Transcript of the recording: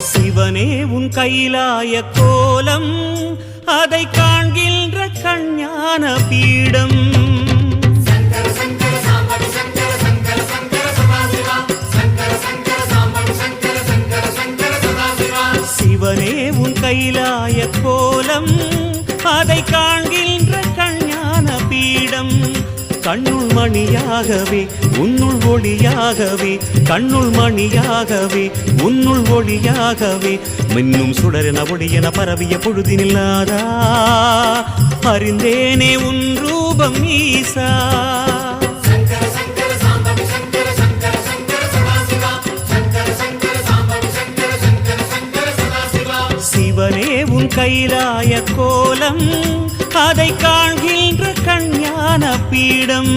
சிவனே உன் கைலாய கோலம் அதை காண்கின்ற கஞ்ஞான பீடம் சிவனே உன் கைலாய கோலம் அதை காண்கின்ற கஞ்ஞான பீடம் கண்ணுள் மணியாகவே உன்னுள் ஒளியாகவே கண்ணுள் மணியாகவே உன்னுள் ஒளியாகவே மின்னும் சுடரென ஒளியென பரவிய பொழுதினில்லாதா அறிந்தேனே உன் ரூபம் ஈசா சிவனே உன் கைலாய கோலம் அதை காண்கின்ற கஞ்ஞான பீடம்